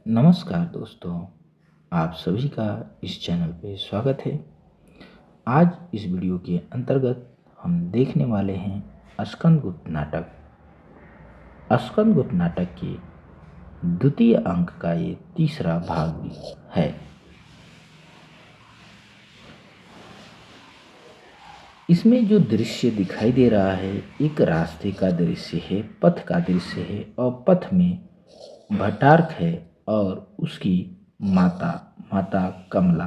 नमस्कार दोस्तों, आप सभी का इस चैनल पे स्वागत है। आज इस वीडियो के अंतर्गत हम देखने वाले हैं स्कंदगुप्त नाटक। स्कंदगुप्त नाटक के द्वितीय अंक का ये तीसरा भाग है। इसमें जो दृश्य दिखाई दे रहा है एक रास्ते का दृश्य है, पथ का दृश्य है और पथ में भट्टारक है और उसकी माता कमला।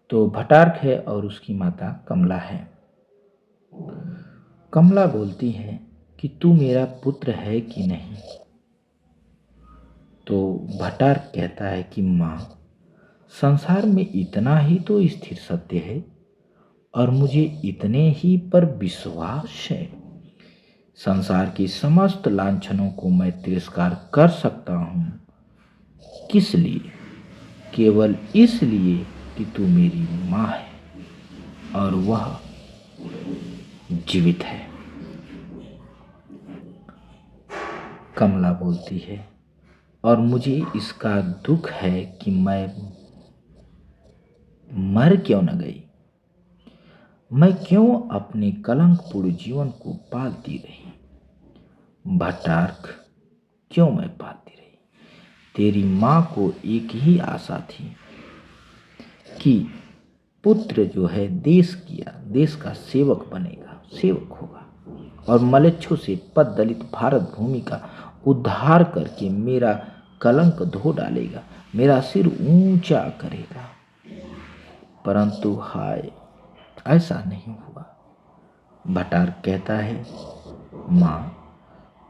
तो भट्टारक है और उसकी माता कमला है। कमला बोलती है कि तू मेरा पुत्र है कि नहीं। तो भट्टारक कहता है कि माँ, संसार में इतना ही तो स्थिर सत्य है और मुझे इतने ही पर विश्वास है। संसार के समस्त लांछनों को मैं तिरस्कार कर सकता हूँ। किस लिए? केवल इसलिए कि तू मेरी माँ है और वह जीवित है। कमला बोलती है और मुझे इसका दुख है कि मैं मर क्यों न गई। मैं क्यों अपने कलंकपूर्ण जीवन को पालती रही। भट्टारक, क्यों मैं पालती रही। तेरी माँ को एक ही आशा थी कि पुत्र जो है देश का सेवक बनेगा, सेवक होगा और मलेच्छों से पद दलित भारत भूमि का उद्धार करके मेरा कलंक धो डालेगा, मेरा सिर ऊंचा करेगा। परंतु हाय, ऐसा नहीं हुआ। भट्टारक कहता है, माँ,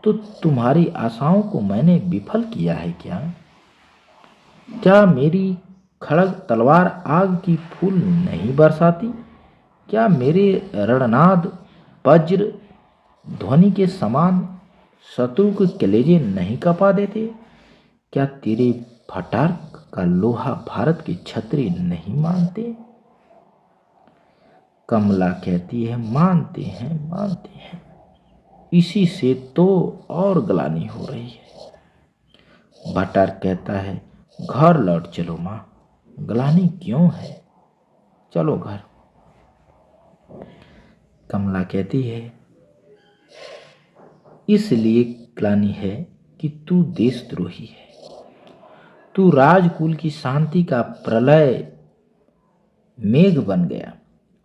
तो तुम्हारी आशाओं को मैंने विफल किया है क्या? क्या मेरी खड़ग तलवार आग की फूल नहीं बरसाती? क्या मेरे रणनाद वज्र ध्वनि के समान शत्रु के कलेजे नहीं कपा देते? क्या तेरे भट्टारक का लोहा भारत के क्षत्रिय नहीं मानते? कमला कहती है, मानते हैं। इसी से तो और ग्लानि हो रही है। भट्टारक कहता है, घर लौट चलो माँ, ग्लानि क्यों है, चलो घर। कमला कहती है, इसलिए ग्लानि है कि तू देशद्रोही है। तू राजकुल की शांति का प्रलय मेघ बन गया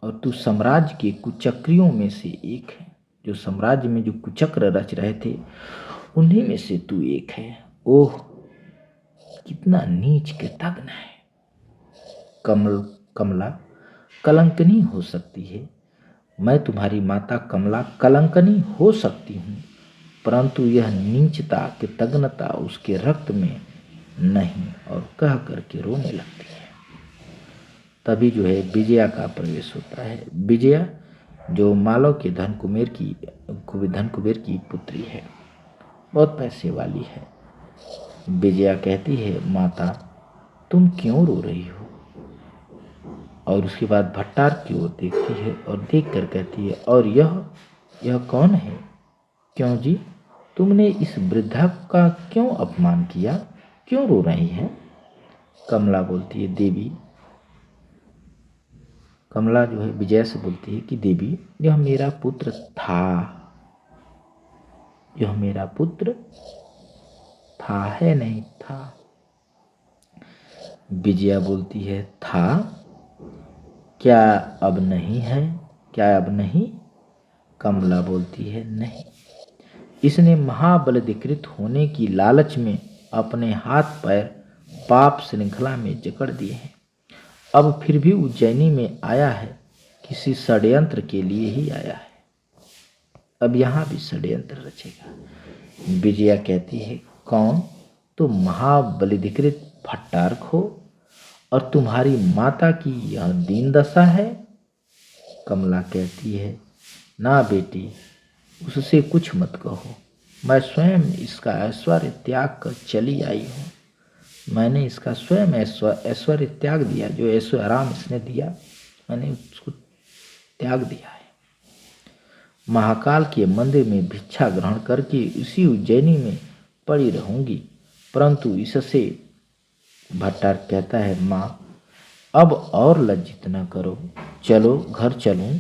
और तू साम्राज्य के कुचक्रियों में से एक है। जो साम्राज्य में जो कुचक्र रच रहे थे उन्हीं में से तू एक है। ओह, कितना नीच कृतघ्न है। कमला कलंकनी हो सकती है। मैं तुम्हारी माता कमला कलंकनी हो सकती हूँ, परंतु यह नीचता कृतघ्नता उसके रक्त में नहीं। और कह करके रोने लगती है। तभी जो है विजया का प्रवेश होता है। विजया जो मालव के धन कुबेर की पुत्री है, बहुत पैसे वाली है। विजया कहती है, माता तुम क्यों रो रही हो? और उसके बाद भट्टारक की ओर देखती है और देख कर कहती है, और यह कौन है? क्यों जी, तुमने इस वृद्धा का क्यों अपमान किया? क्यों रो रही है? कमला बोलती है, देवी, कमला जो है विजय से बोलती है कि देवी, यह मेरा पुत्र था। यह मेरा पुत्र था, है नहीं था। विजया बोलती है, था? क्या अब नहीं है? क्या अब नहीं? कमला बोलती है, नहीं। इसने महाबलाधिकृत होने की लालच में अपने हाथ पैर पाप श्रृंखला में जकड़ दिए हैं। अब फिर भी उज्जैनी में आया है, किसी षड्यंत्र के लिए ही आया है। अब यहाँ भी षड्यंत्र रचेगा। विजया कहती है, कौन? तो महाबलाधिकृत भट्टारक हो और तुम्हारी माता की यह दीन दशा है। कमला कहती है, ना बेटी, उससे कुछ मत कहो। मैं स्वयं इसका ऐश्वर्य त्याग कर चली आई हूँ। मैंने इसका स्वयं ऐश्वर्य त्याग दिया। जो ऐश्वर्य आराम इसने दिया, मैंने उसको त्याग दिया है। महाकाल के मंदिर में भिक्षा ग्रहण करके उसी उज्जैनी में पड़ी रहूंगी। परंतु इससे भट्टार कहता है, माँ अब और लज्जित न करो, चलो घर चलूं।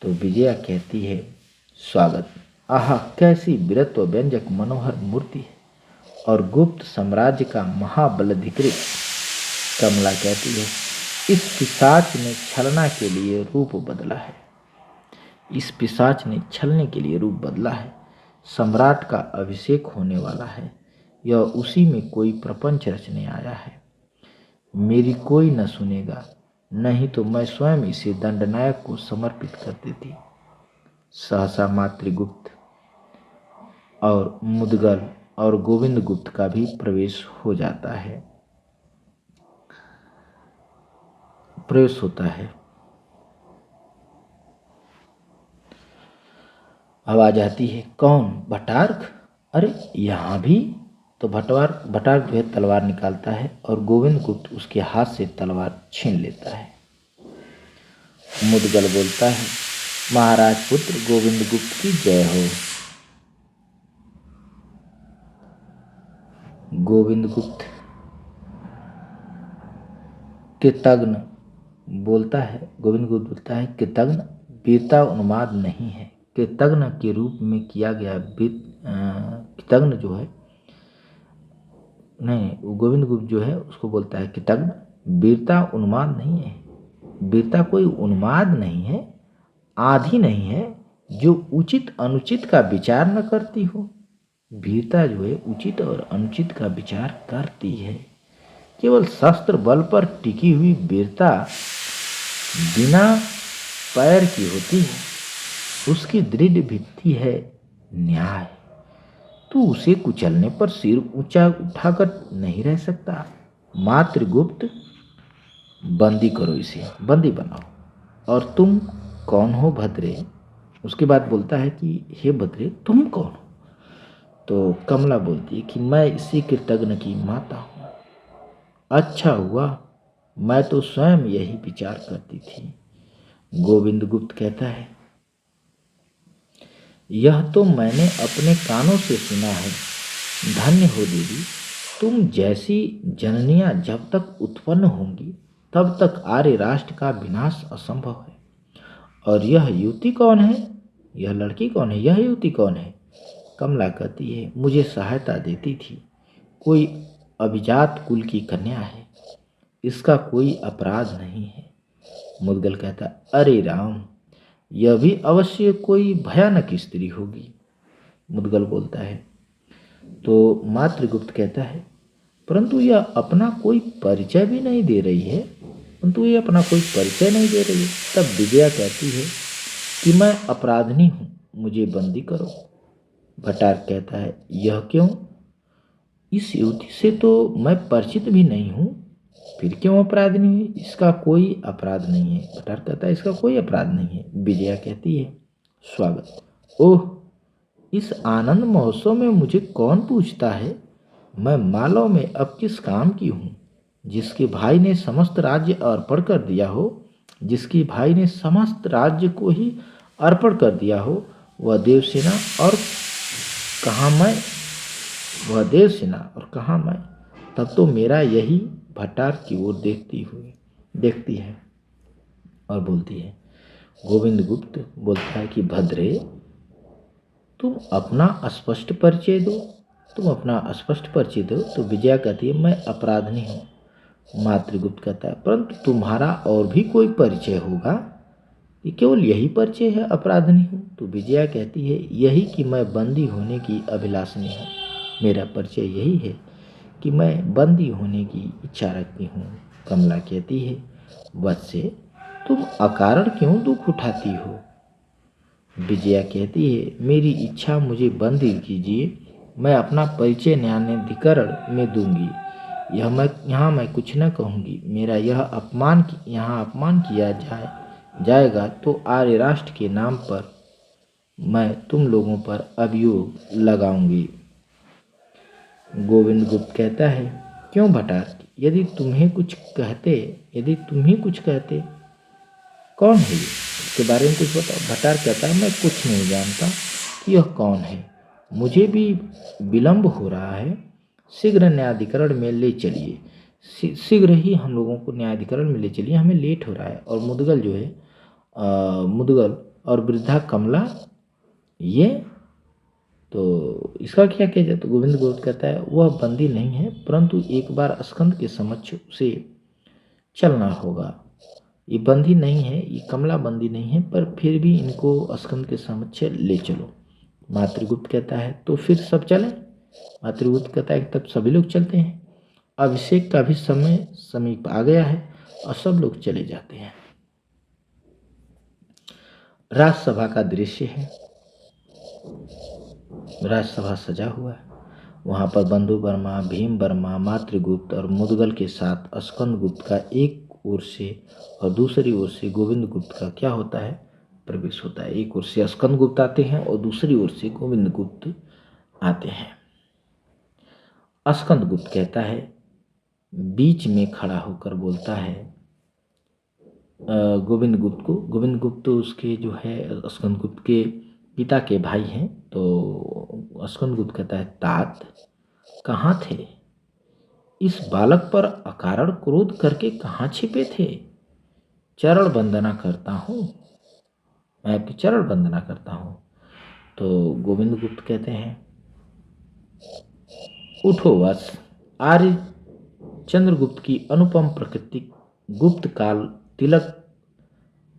तो विजया कहती है, स्वागत। आहा, कैसी वीरत्व व्यंजक मनोहर मूर्ति है और गुप्त साम्राज्य का महाबलाधिकारी। कमला कहती है, इस पिशाच ने छलना के लिए रूप बदला है। इस पिशाच ने छलने के लिए रूप बदला है। सम्राट का अभिषेक होने वाला है। यह उसी में कोई प्रपंच रचने आया है। मेरी कोई न सुनेगा, नहीं तो मैं स्वयं इसे दंडनायक को समर्पित कर देती। सहसा मातृगुप्त और मुदगल और गोविंद गुप्त का भी प्रवेश होता है। आवाज आती है, कौन? भट्टार्क? अरे यहाँ भी। तो भट्टार्क जो है तलवार निकालता है और गोविंद गुप्त उसके हाथ से तलवार छीन लेता है। मुदगल बोलता है, महाराज पुत्र गोविंद गुप्त की जय हो। गोविंद गुप्त बोलता है, कृतघ्न वीरता उन्माद नहीं है। कृतघ्न के रूप में किया गया कृतघ्न जो है, नहीं, गोविंद गुप्त जो है उसको बोलता है कृतघ्न, वीरता उन्माद नहीं है। वीरता कोई उन्माद नहीं है, आधी नहीं है जो उचित अनुचित का विचार न करती हो। वीरता जो है उचित और अनुचित का विचार करती है। केवल शस्त्र बल पर टिकी हुई वीरता बिना पैर की होती है। उसकी दृढ़ भित्ति है न्याय। तू उसे कुचलने पर सिर ऊंचा उठाकर नहीं रह सकता। मातृगुप्त, बंदी करो, इसे बंदी बनाओ। और तुम कौन हो भद्रे? उसके बाद बोलता है कि हे भद्रे, तुम कौन हो? तो कमला बोलती है कि मैं इसी कृतघ्न की माता हूँ। अच्छा हुआ, मैं तो स्वयं यही विचार करती थी। गोविंद गुप्त कहता है, यह तो मैंने अपने कानों से सुना है। धन्य हो देवी, तुम जैसी जननियां जब तक उत्पन्न होंगी तब तक आर्य राष्ट्र का विनाश असंभव है। और यह युवती कौन है? यह लड़की कौन है? यह युवती कौन है? कमला कहती है, मुझे सहायता देती थी। कोई अभिजात कुल की कन्या है, इसका कोई अपराध नहीं है। मुदगल कहता, अरे राम, यह भी अवश्य कोई भयानक स्त्री होगी। मुदगल बोलता है, तो मातृगुप्त कहता है, परंतु यह अपना कोई परिचय भी नहीं दे रही है। तब विजया कहती है कि मैं अपराधनी हूँ, मुझे बंदी करो। भट्टार कहता है, यह क्यों? इस युवती से तो मैं परिचित भी नहीं हूँ, फिर क्यों अपराधनी है? इसका कोई अपराध नहीं है। भट्टार कहता है, इसका कोई अपराध नहीं है। विजया कहती है, स्वागत। ओह, इस आनंद महोत्सव में मुझे कौन पूछता है? मैं मालव में अब किस काम की हूँ? जिसके भाई ने समस्त राज्य अर्पण कर दिया हो, जिसके भाई ने समस्त राज्य को ही अर्पण कर दिया हो, वह देवसेना और कहाँ मैं? तब तो मेरा यही। भट्टार की ओर देखती है और बोलती है। गोविंद गुप्त बोलता है कि भद्रे, तुम अपना स्पष्ट परिचय दो। तो विजया कहती है, मैं अपराधनी हूँ। मातृगुप्त कहता है, परंतु तुम्हारा और भी कोई परिचय होगा, कि केवल यही परिचय है अपराधनी हूँ? तो विजया कहती है, यही कि मैं बंदी होने की अभिलाषणी हूँ। मेरा परिचय यही है कि मैं बंदी होने की इच्छा रखती हूँ। कमला कहती है, वत्से, तुम अकारण क्यों दुख उठाती हो? विजया कहती है, मेरी इच्छा मुझे बंदी कीजिए, मैं अपना परिचय न्यायाधिकरण में दूंगी। यहाँ मैं कुछ न कहूँगी। मेरा यहाँ अपमान किया जाएगा तो आर्य राष्ट्र के नाम पर मैं तुम लोगों पर अभियोग लगाऊंगी। गोविंद गुप्त कहता है, क्यों भट्टार, यदि तुम ही कुछ कहते कौन है ये, इसके बारे में कुछ बताओ। भट्टार कहता है मैं कुछ नहीं जानता कि यह कौन है, मुझे भी विलंब हो रहा है, शीघ्र न्यायाधिकरण में ले चलिए, शीघ्र ही हम लोगों को न्यायाधिकरण में ले चलिए, हमें लेट हो रहा है। और मुदगल जो है मुदगल और वृद्धा कमला, ये तो इसका क्या किया जाए। तो गोविंद गुप्त कहता है वह बंदी नहीं है, परंतु एक बार स्कंद के समक्ष उसे चलना होगा। ये बंदी नहीं है, ये कमला बंदी नहीं है, पर फिर भी इनको स्कंद के समक्ष ले चलो। मातृगुप्त कहता है तो फिर सब चले। मातृगुप्त कहता है तब सभी लोग चलते हैं। अभिषेक का भी समय समीप आ गया है और सब लोग चले जाते हैं। राजसभा का दृश्य है। राजसभा सजा हुआ है, वहाँ पर बंधु वर्मा, भीम वर्मा, मातृगुप्त और मुदगल के साथ स्कंद गुप्त का एक ओर से और दूसरी ओर से गोविंद गुप्त का क्या होता है, प्रवेश होता है। एक ओर से स्कंद गुप्त आते हैं और दूसरी ओर से गोविंद गुप्त आते हैं। स्कंद गुप्त कहता है, बीच में खड़ा होकर बोलता है गोविंद गुप्त को। गोविंद गुप्त तो उसके जो है स्कंद गुप्त के पिता के भाई हैं। तो स्कंद गुप्त कहता है तात कहाँ थे, इस बालक पर अकारण क्रोध करके कहाँ छिपे थे। चरण वंदना करता हूँ, मैं आपकी चरण वंदना करता हूँ। तो गोविंद गुप्त कहते हैं उठो वत्स, आर्य चंद्रगुप्त की अनुपम प्रकृति गुप्त काल तिलक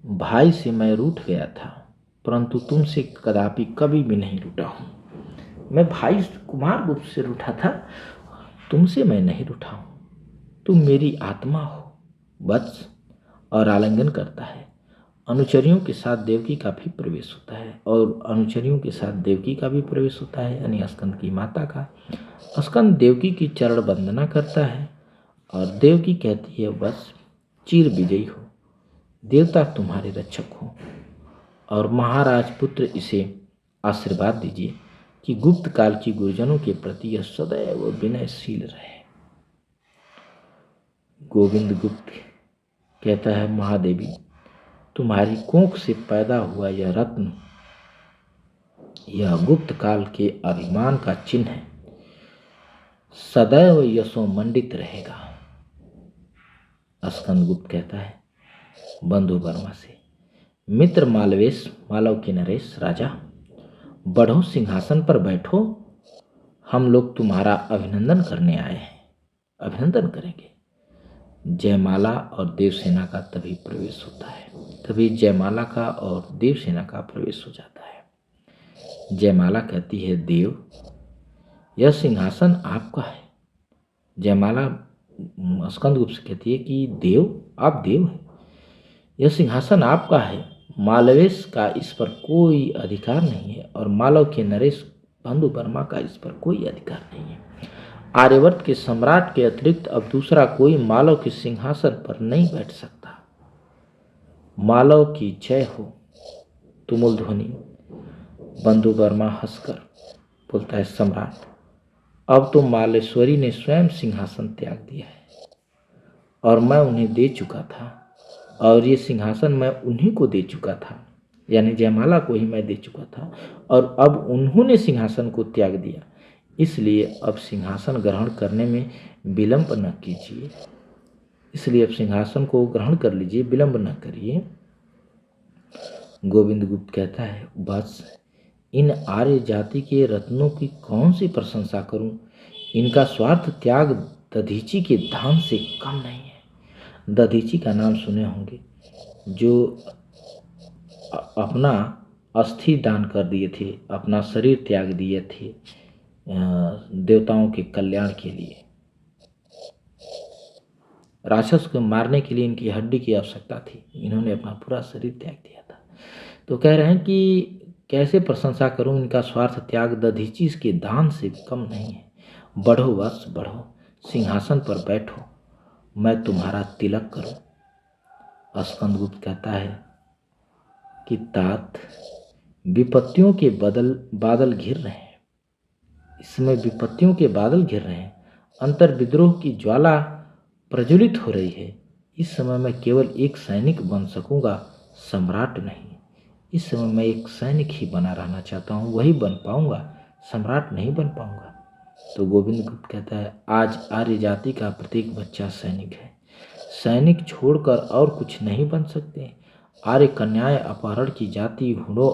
भाई से मैं रूठ गया था, परंतु तुमसे कदापि कभी भी नहीं रूठा हूँ। मैं भाई कुमार गुप्त से रूठा था, तुमसे मैं नहीं रूठा हूँ। तुम मेरी आत्मा हो वत्स। और आलिंगन करता है। अनुचरियों के साथ देवकी का भी प्रवेश होता है, और अनुचरियों के साथ देवकी का भी प्रवेश होता है, यानी स्कंद की माता का। स्कंद देवकी की चरण वंदना करता है और देवकी कहती है बस चिर विजयी हो, देवता तुम्हारे रक्षक हो, और महाराज पुत्र इसे आशीर्वाद दीजिए कि गुप्त काल की गुरुजनों के प्रति यह सदैव विनयशील रहे। गोविंद गुप्त कहता है महादेवी, तुम्हारी कोख से पैदा हुआ यह रत्न, यह गुप्त काल के अभिमान का चिन्ह है, सदैव यशोमंडित रहेगा। स्कंद गुप्त कहता है बंधु वर्मा से, मित्र मालवेश, मालव के नरेश राजा, बढ़ो सिंहासन पर बैठो, हम लोग तुम्हारा अभिनंदन करने आए हैं, अभिनंदन करेंगे। जयमाला और देवसेना का तभी प्रवेश होता है, तभी जयमाला का और देवसेना का प्रवेश हो जाता है। जयमाला कहती है देव, यह सिंहासन आपका है। जयमाला स्कंद गुप्त से कहती है कि देव, आप देव हैं, यह सिंहासन आपका है, मालवेश का इस पर कोई अधिकार नहीं है, और मालव के नरेश बंधु वर्मा का इस पर कोई अधिकार नहीं है। आर्यवर्त के सम्राट के अतिरिक्त अब दूसरा कोई मालव के सिंहासन पर नहीं बैठ सकता। मालव की जय हो। तुमुल ध्वनि। बंधु वर्मा हंसकर बोलता है सम्राट, अब तो मालेश्वरी ने स्वयं सिंहासन त्याग दिया है, और मैं उन्हें दे चुका था, और ये सिंहासन मैं उन्हीं को दे चुका था, यानी जयमाला को ही मैं दे चुका था, और अब उन्होंने सिंहासन को त्याग दिया, इसलिए अब सिंहासन ग्रहण करने में विलंब न कीजिए। इसलिए अब सिंहासन को ग्रहण कर लीजिए, विलंब न करिए। गोविंद गुप्त कहता है बस इन आर्य जाति के रत्नों की कौन सी प्रशंसा करूं, इनका स्वार्थ त्याग दधीची के दान से कम नहीं है। दधीची का नाम सुने होंगे, जो अपना अस्थि दान कर दिए थे, अपना शरीर त्याग दिए थे देवताओं के कल्याण के लिए। राक्षस को मारने के लिए इनकी हड्डी की आवश्यकता थी, इन्होंने अपना पूरा शरीर त्याग दिया था। तो कह रहे हैं कि कैसे प्रशंसा करूं, इनका स्वार्थ त्याग दधीची के दान से कम नहीं है। बढ़ो वत्स बढ़ो, सिंहासन पर बैठो, मैं तुम्हारा तिलक करूं। स्कंद गुप्त कहता है कि तात, विपत्तियों के बादल घिर रहे हैं, इस समय विपत्तियों के बादल घिर रहे हैं, अंतर विद्रोह की ज्वाला प्रज्वलित हो रही है। इस समय मैं केवल एक सैनिक बन सकूंगा, सम्राट नहीं। इस समय मैं एक सैनिक ही बना रहना चाहता हूँ, वही बन पाऊंगा, सम्राट नहीं बन पाऊंगा। तो गोविंद गुप्त कहता है, आज आर्य जाति का प्रत्येक बच्चा सैनिक है। सैनिक छोड़कर और कुछ नहीं बन सकते। आर्य कन्याएं अपहरण की जाति हुड़ों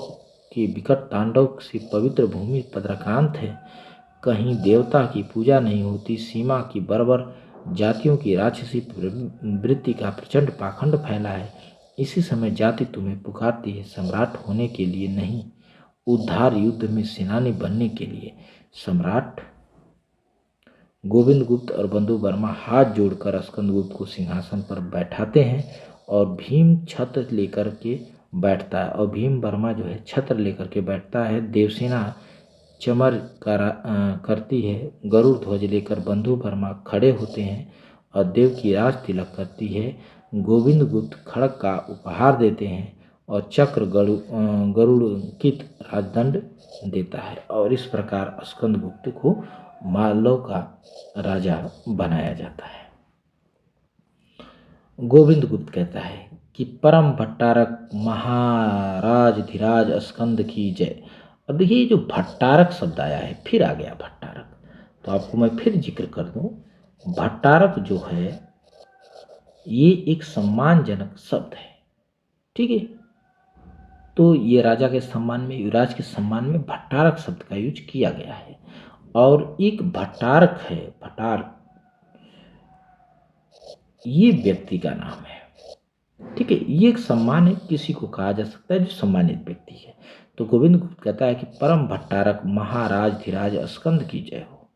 के विकट तांडव से पवित्र भूमि पद्राक्रांत है। कहीं देवता की पूजा नहीं होती। सीमा की बर्बर जातियों की राक्षसी वृत्ति का प्रचंड पाखंड फैला है। इसी समय जाति तुम्हें पुकारती है, सम्राट होने के लिए नहीं, उद्धार युद्ध में सेनानी बनने के लिए। सम्राट गोविंद गुप्त और बंधु वर्मा हाथ जोड़कर स्कंदगुप्त को सिंहासन पर बैठाते हैं और भीम छत्र लेकर के बैठता है। और भीम वर्मा जो है छत्र लेकर के बैठता है। देवसेना चमर करती है। गरुड़ ध्वज लेकर बंधु वर्मा खड़े होते हैं और देव की राज तिलक करती है। गोविंद गुप्त खड़ग का उपहार देते हैं और चक्र गरुड़ंकित राजदंड देता है। और इस प्रकार स्कंदगुप्त को मालव का राजा बनाया जाता है। गोविंद गुप्त कहता है कि परम भट्टारक महाराज धीराज स्कंद की जय। अब देखिए, ये जो भट्टारक शब्द आया है, फिर आ गया भट्टारक, तो आपको मैं फिर जिक्र कर दूं। भट्टारक जो है ये एक सम्मानजनक शब्द है, ठीक है। तो ये राजा के सम्मान में, युवराज के सम्मान में भट्टारक शब्द का यूज किया गया है। और एक भट्टारक है, भट्टारक, ये व्यक्ति का नाम है, ठीक है। ये एक सम्मान है, किसी को कहा जा सकता है जो सम्मानित व्यक्ति है। तो गोविंद गुप्त कहता है कि परम भट्टारक महाराज धीराज स्कंद की जय हो।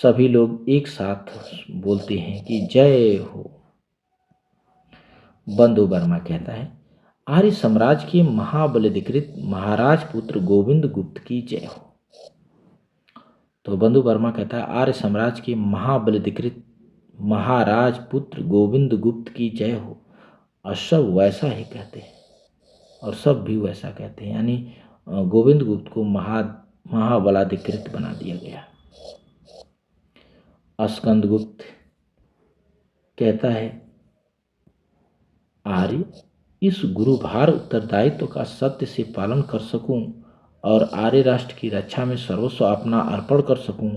सभी लोग एक साथ बोलते हैं कि जय हो। बंधु वर्मा कहता है, आर्य साम्राज्य के महाबलाधिकृत महाराज पुत्र गोविंद गुप्त की जय हो। तो बंधु वर्मा कहता है, आर्य साम्राज्य के महाबलाधिकृत महाराज पुत्र गोविंद गुप्त की जय हो। और सब वैसा ही कहते हैं, और सब भी वैसा कहते हैं, यानी गोविंद गुप्त को महाबलाधिकृत बना दिया गया। स्कंदगुप्त कहता है, आर्य इस गुरुभार उत्तरदायित्व का सत्य से पालन कर सकूं और आर्य राष्ट्र की रक्षा में सर्वस्व अपना अर्पण कर सकूं,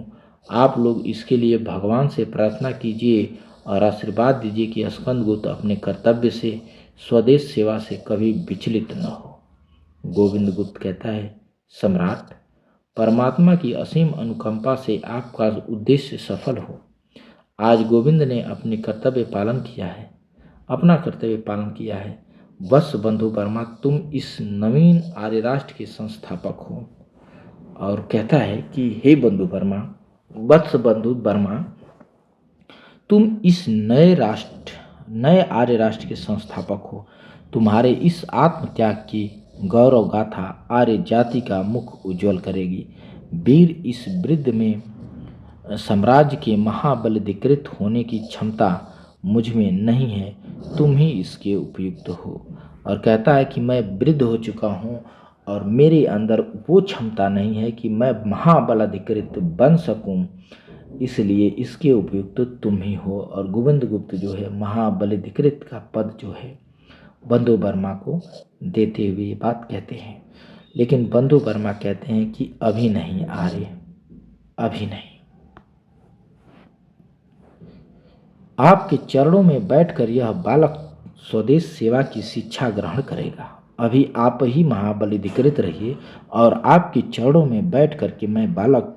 आप लोग इसके लिए भगवान से प्रार्थना कीजिए और आशीर्वाद दीजिए कि स्कंदगुप्त अपने कर्तव्य से, स्वदेश सेवा से कभी विचलित न हो। गोविंद गुप्त कहता है, सम्राट, परमात्मा की असीम अनुकंपा से आपका उद्देश्य सफल हो। आज गोविंद ने अपने कर्तव्य पालन किया है, अपना कर्तव्य पालन किया है। बस बंधु वर्मा, तुम इस नवीन आर्य राष्ट्र के संस्थापक हो। और कहता है कि हे बंधु वर्मा, बस बंधु वर्मा, तुम इस नए आर्य राष्ट्र के संस्थापक हो। तुम्हारे इस आत्मत्याग की गौरव गाथा आर्य जाति का मुख उज्जवल करेगी। वीर, इस वृद्ध में साम्राज्य के महाबलाधिकृत होने की क्षमता मुझ में नहीं है, तुम ही इसके उपयुक्त हो। और कहता है कि मैं वृद्ध हो चुका हूँ और मेरे अंदर वो क्षमता नहीं है कि मैं महाबलाधिकृत बन सकूं, इसलिए इसके उपयुक्त तुम ही हो। और गोविंद गुप्त जो है महाबलाधिकृत का पद जो है बंधु वर्मा को देते हुए ये बात कहते हैं। लेकिन बंधु वर्मा कहते हैं कि अभी नहीं आर्य, अभी नहीं। आपके चरणों में बैठकर यह बालक स्वदेश सेवा की शिक्षा ग्रहण करेगा। अभी आप ही महाबलाधिकृत रहिए और आपके चरणों में बैठ कर के मैं बालक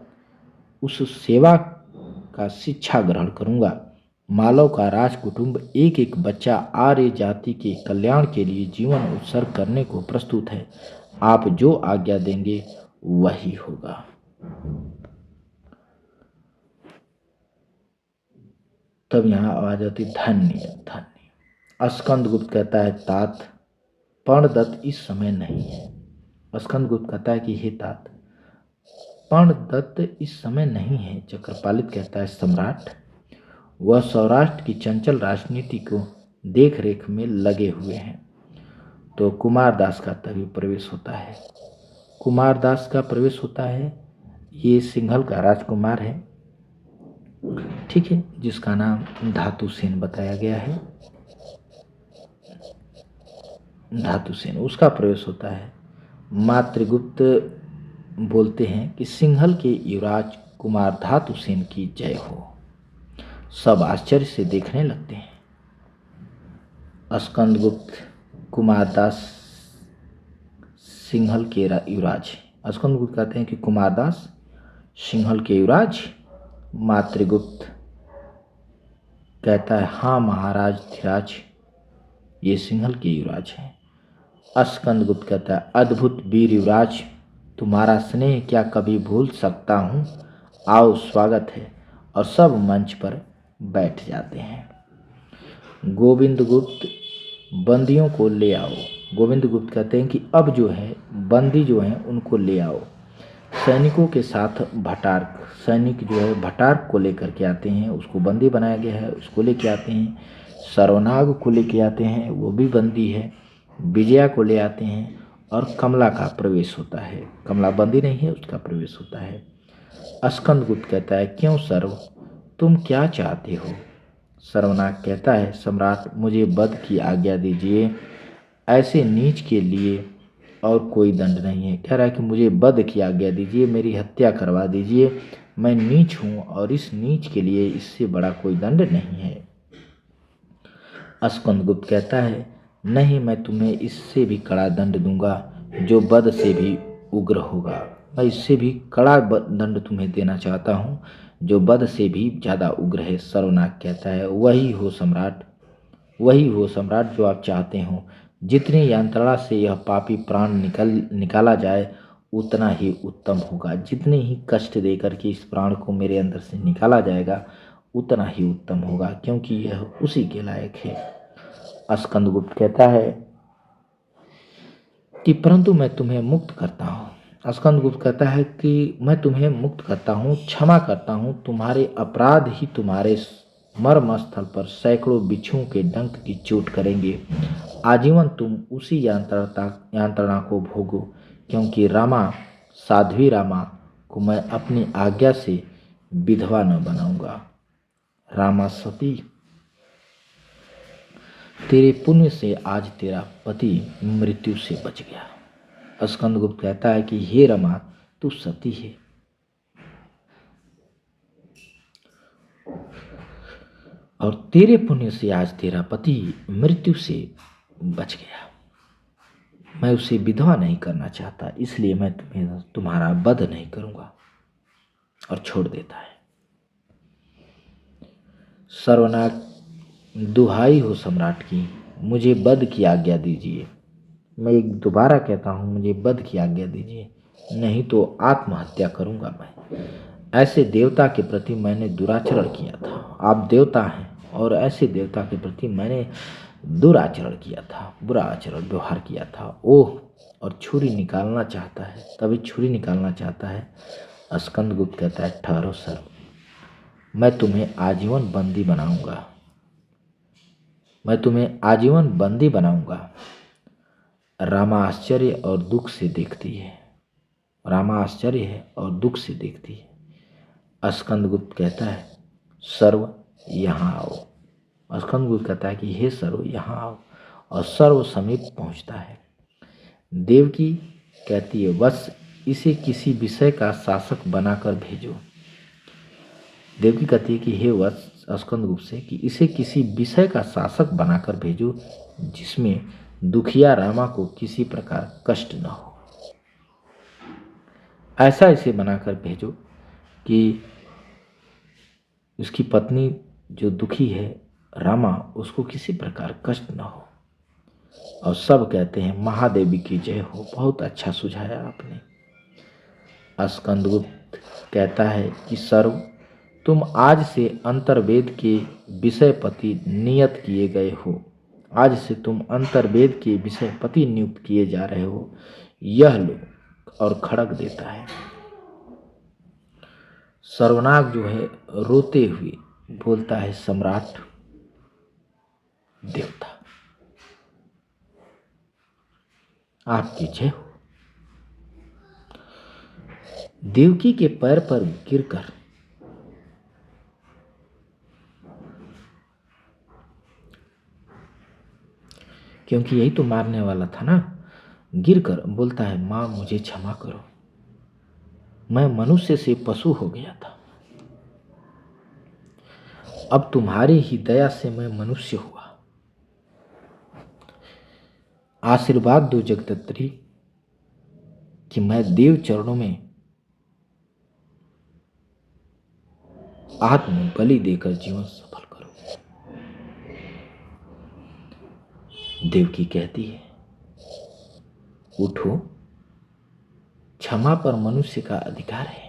उस सेवा का शिक्षा ग्रहण करूंगा। मालव का राजकुटुंब एक एक बच्चा आर्य जाति के कल्याण के लिए जीवन उत्सर्ग करने को प्रस्तुत है। आप जो आज्ञा देंगे वही होगा। तब यहाँ आवाज आती, धन्य धन्य। स्कंदगुप्त कहता है, तात, पर्णदत्त इस समय नहीं है। स्कंदगुप्त कहता है कि हे तात, पर्णदत्त इस समय नहीं है। चक्रपालित कहता है, सम्राट, वह सौराष्ट्र की चंचल राजनीति को देख रेख में लगे हुए हैं। तो कुमारदास का तभी प्रवेश होता है। कुमारदास का प्रवेश होता है, ये सिंघल का राजकुमार है, ठीक है, जिसका नाम धातुसेन बताया गया है। धातुसेन उसका प्रवेश होता है। मातृगुप्त बोलते हैं कि सिंहल के युवराज कुमार धातुसेन की जय हो। सब आश्चर्य से देखने लगते हैं। स्कंदगुप्त कुमारदास सिंहल के युवराज। स्कंदगुप्त कहते हैं कि कुमारदास सिंहल के युवराज। मातृगुप्त कहता है हाँ महाराज धीराज, ये सिंहल के युवराज हैं। स्कंदगुप्त कहता है अद्भुत वीर युवराज, तुम्हारा स्नेह क्या कभी भूल सकता हूँ, आओ स्वागत है। और सब मंच पर बैठ जाते हैं। गोविंद गुप्त बंदियों को ले आओ। गोविंद गुप्त कहते हैं कि अब जो है बंदी जो हैं उनको ले आओ। सैनिकों के साथ भटार्क, सैनिक जो है भटार्क को लेकर के आते हैं, उसको बंदी बनाया गया है, उसको लेके आते हैं। सर्वनाग को लेके आते हैं, वो भी बंदी है। विजया को ले आते हैं और कमला का प्रवेश होता है। कमला बंदी नहीं है, उसका प्रवेश होता है। स्कंदगुप्त कहता है क्यों सर्व, तुम क्या चाहते हो। सर्वनाग कहता है सम्राट मुझे वध की आज्ञा दीजिए, ऐसे नीच के लिए और कोई दंड नहीं है। कह रहा है कि मुझे वध की आज्ञा दीजिए, मेरी हत्या करवा दीजिए, मैं नीच हूँ और इस नीच के लिए इससे बड़ा कोई दंड नहीं है। स्कंदगुप्त कहता है नहीं, मैं तुम्हें इससे भी कड़ा दंड दूंगा जो वध से भी उग्र होगा। मैं इससे भी कड़ा दंड तुम्हें देना चाहता हूँ जो वध से भी ज़्यादा उग्र है। सर्वनाग कहता है वही हो सम्राट, वही हो सम्राट जो आप चाहते हो। जितनी यंत्रणा से यह पापी प्राण निकाला जाए उतना ही उत्तम होगा। जितने ही कष्ट देकर के इस प्राण को मेरे अंदर से निकाला जाएगा उतना ही उत्तम होगा, क्योंकि यह उसी के लायक है। स्कंदगुप्त कहता है कि परंतु मैं तुम्हें मुक्त करता हूँ। स्कंदगुप्त कहता है कि मैं तुम्हें मुक्त करता हूँ, क्षमा करता हूँ, तुम्हारे अपराध ही तुम्हारे मर्म स्थल पर सैकड़ों बिच्छुओं के डंक की चोट करेंगे। आजीवन तुम उसी यांत्रणा को भोगो, क्योंकि रामा, साध्वी रामा को मैं अपनी आज्ञा से विधवा न बनाऊंगा। रामा सती, तेरे पुण्य से आज तेरा पति मृत्यु से बच गया। स्कंदगुप्त कहता है कि हे रमा, तू सती है और तेरे पुण्य से आज तेरा पति मृत्यु से बच गया। मैं उसे विधवा नहीं करना चाहता, इसलिए मैं तुम्हारा वध नहीं करूंगा। और छोड़ देता है। सर्वनाग, दुहाई हो सम्राट की, मुझे वध की आज्ञा दीजिए। मैं एक दोबारा कहता हूँ, मुझे वध की आज्ञा दीजिए, नहीं तो आत्महत्या करूंगा मैं। ऐसे देवता के प्रति मैंने दुराचरण किया था। आप देवता हैं और ऐसे देवता के प्रति मैंने दुराचरण किया था, बुरा आचरण व्यवहार किया था। ओह, और छुरी निकालना चाहता है, तभी छुरी निकालना चाहता है। स्कंदगुप्त कहता है ठहरो सर, मैं तुम्हें आजीवन बंदी बनाऊंगा, मैं तुम्हें आजीवन बंदी बनाऊंगा। रामा आश्चर्य और दुख से देखती है, रामा आश्चर्य है और दुख से देखती है। स्कंदगुप्त कहता है सर्व यहाँ आओ। स्कंदगुप्त कहता है कि हे सर्व यहाँ आओ, और सर्व समीप पहुँचता है। देवकी कहती है बस इसे किसी विषय का शासक बनाकर भेजो। देवकी कहती है कि हे वत्स स्कंदगुप्त से कि इसे किसी विषय का शासक बनाकर भेजो जिसमें दुखिया रामा को किसी प्रकार कष्ट न हो। ऐसा इसे बनाकर भेजो कि उसकी पत्नी जो दुखी है रामा, उसको किसी प्रकार कष्ट न हो। और सब कहते हैं महादेवी की जय हो, बहुत अच्छा सुझाया आपने। स्कंदगुप्त कहता है कि सर्व, तुम आज से अंतर्वेद के विषयपति नियत किए गए हो। आज से तुम अंतर्वेद के विषयपति नियुक्त किए जा रहे हो। यह लो, और खड़ग देता है। सर्वनाग जो है रोते हुए बोलता है सम्राट, देवता आपकी जय हो। देवकी के पैर पर गिरकर क्योंकि यही तो मारने वाला था ना। गिर कर बोलता है, माँ मुझे क्षमा करो, मैं मनुष्य से पशु हो गया था, अब तुम्हारी ही दया से मैं मनुष्य हुआ। आशीर्वाद दो जगदत्री कि मैं देव चरणों में आत्म बलि देकर जीवन सफल करूं। देवकी कहती है, उठो, क्षमा पर मनुष्य का अधिकार है।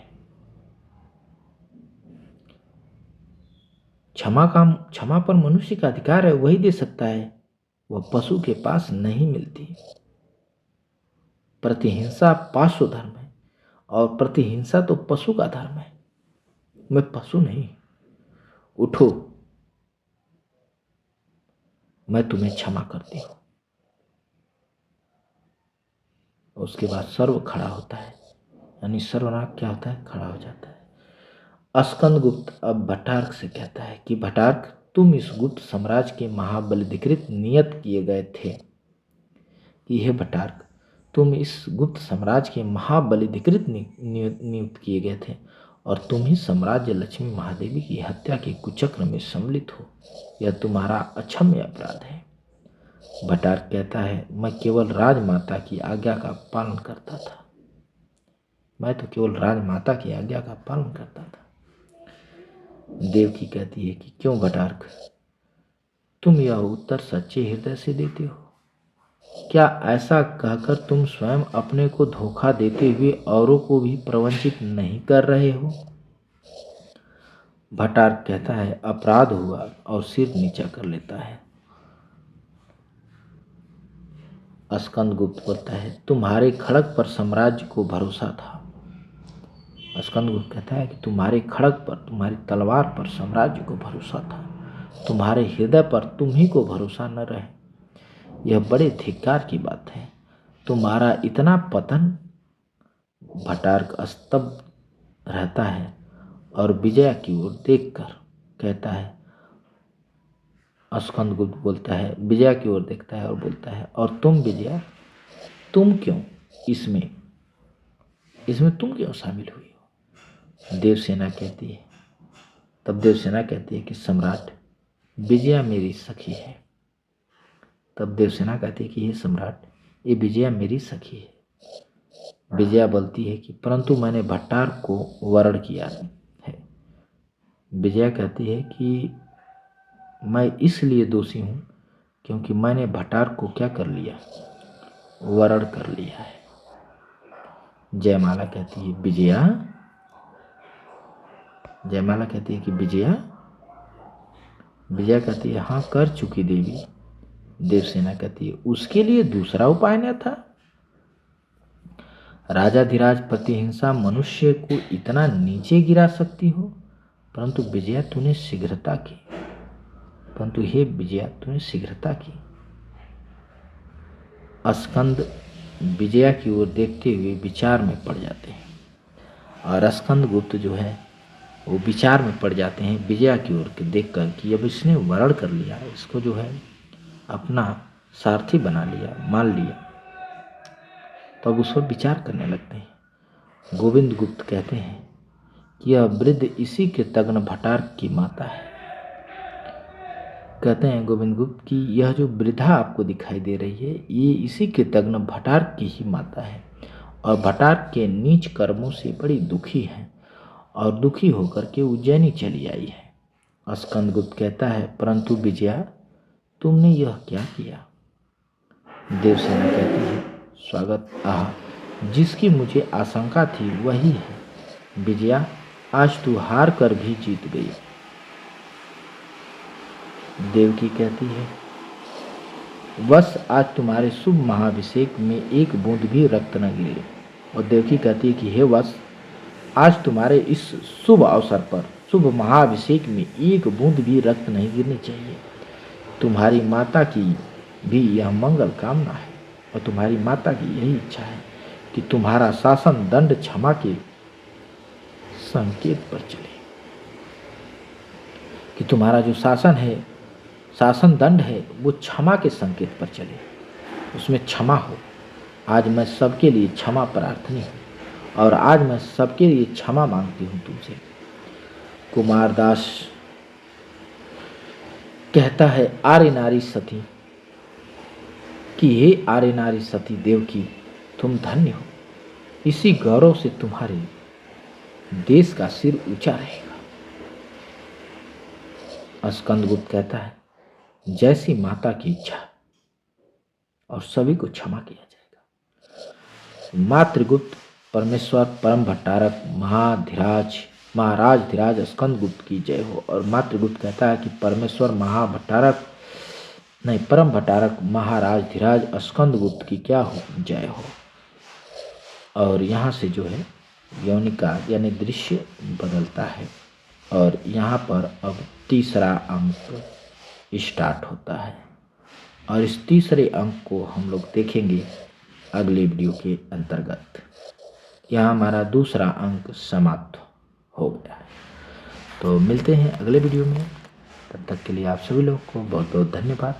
क्षमा पर मनुष्य का अधिकार है, वही दे सकता है, वह पशु के पास नहीं मिलती। प्रतिहिंसा पाशु धर्म है और प्रतिहिंसा तो पशु का धर्म है। मैं पशु नहीं। उठो, मैं तुम्हें क्षमा करती हूं। उसके बाद सर्व खड़ा होता है, यानी सर्वनाग क्या होता है, खड़ा हो जाता है। स्कंदगुप्त अब भट्टार्क से कहता है कि भट्टार्क, तुम इस गुप्त साम्राज्य के महाबलिधिकृत नियत किए गए थे कि हे भट्टार्क, तुम इस गुप्त साम्राज्य के महाबलिधिकृत नियुक्त किए गए थे और तुम ही साम्राज्य लक्ष्मी महादेवी की हत्या के कुचक्र में सम्मिलित हो। यह तुम्हारा अक्षम्य अपराध है। भट्टार्क कहता है, मैं केवल राजमाता की आज्ञा का पालन करता था। मैं तो केवल राजमाता की आज्ञा का पालन करता था। देवकी कहती है कि क्यों भट्टार्क, तुम यह उत्तर सच्चे हृदय से देते हो? क्या ऐसा कहकर तुम स्वयं अपने को धोखा देते हुए औरों को भी प्रवंचित नहीं कर रहे हो? भट्टार्क कहता है, अपराध हुआ और सिर नीचा कर लेता है। स्कंदगुप्त बोलता है, तुम्हारे खड़ग पर साम्राज्य को भरोसा था। स्कंदगुप्त कहता है कि तुम्हारे खड़ग पर, तुम्हारी तलवार पर साम्राज्य को भरोसा था, तुम्हारे हृदय पर तुम ही को भरोसा न रहे। यह बड़े धिक्कार की बात है। तुम्हारा इतना पतन। भट्टार्क स्तब्ध रहता है और विजया की ओर देखकर कहता है, स्कंदगुप्त बोलता है, विजया की ओर देखता है और बोलता है, और तुम विजया, तुम क्यों इसमें तुम क्यों शामिल हुई हो? देवसेना कहती है, तब देवसेना कहती है कि सम्राट, विजया मेरी सखी है। तब देवसेना कहती है कि ये सम्राट, ये विजया मेरी सखी है। विजया बोलती है कि परंतु मैंने भट्टार्क को वरण किया है। विजया कहती है कि मैं इसलिए दोषी हूँ क्योंकि मैंने भट्टार्क को क्या कर लिया, वरण कर लिया है। जयमाला कहती है, विजया, जयमाला कहती है कि विजया, विजया कहती है, हाँ कर चुकी देवी। देवसेना कहती है, उसके लिए दूसरा उपाय न था? राजाधिराज प्रतिहिंसा मनुष्य को इतना नीचे गिरा सकती हो? परंतु विजया तूने शीघ्रता की, परंतु हे विजया तूने शीघ्रता की। स्कंद विजया की ओर देखते हुए विचार में पड़ जाते हैं और स्कंदगुप्त जो है वो विचार में पड़ जाते हैं विजया की ओर देखकर कि अब इसने वरण कर लिया, इसको जो है अपना सारथी बना लिया, मान लिया। तब उस पर विचार करने लगते हैं। गोविंद गुप्त कहते हैं कि यह वृद्ध इसी के तग्न भट्टार्क की माता है। कहते हैं गोविंद गुप्त की यह जो वृद्धा आपको दिखाई दे रही है, ये इसी के तग्न भट्टार्क की ही माता है और भट्टार्क के नीच कर्मों से बड़ी दुखी है और दुखी होकर के उज्जैनी चली आई है। स्कंदगुप्त कहता है, परंतु विजया तुमने यह क्या किया? देवसेना कहती है, स्वागत, जिसकी मुझे आशंका थी वही है। विजया, आज तू हार कर भी जीत गई। देवकी कहती है, बस आज तुम्हारे शुभ महाभिषेक में एक बूंद भी रक्त न गिरे। और देवकी कहती है कि हे वत्स, आज तुम्हारे इस शुभ अवसर पर, शुभ महाभिषेक में एक बूंद भी रक्त नहीं गिरनी चाहिए। तुम्हारी माता की भी यह मंगल कामना है और तुम्हारी माता की यही इच्छा है कि तुम्हारा शासन दंड क्षमा के संकेत पर चले, कि तुम्हारा जो शासन है, शासन दंड है, वो क्षमा के संकेत पर चले। उसमें क्षमा हो। आज मैं सबके लिए क्षमा प्रार्थनी हूँ और आज मैं सबके लिए क्षमा मांगती हूँ तुमसे। कुमारदास कहता है आर्य नारी सती कि हे आर्य नारी सती देवकी, तुम धन्य हो। इसी गौरव से तुम्हारे देश का सिर ऊंचा रहेगा। स्कंदगुप्त कहता है जैसी माता की इच्छा और सभी को क्षमा किया जाएगा। मातृगुप्त परमेश्वर परम भट्टारक महाराज धीराज स्कंदगुप्त की जय हो। और मातृगुप्त कहता है कि परमेश्वर परम भट्टारक महाराज धीराज स्कंदगुप्त की क्या हो, जय हो। और यहाँ से जो है यौनिका यानी दृश्य बदलता है और यहाँ पर अब तीसरा अंक स्टार्ट होता है और इस तीसरे अंक को हम लोग देखेंगे अगले वीडियो के अंतर्गत। यहाँ हमारा दूसरा अंक समाप्त हो गया है। तो मिलते हैं अगले वीडियो में, तब तक के लिए आप सभी लोग को बहुत बहुत धन्यवाद।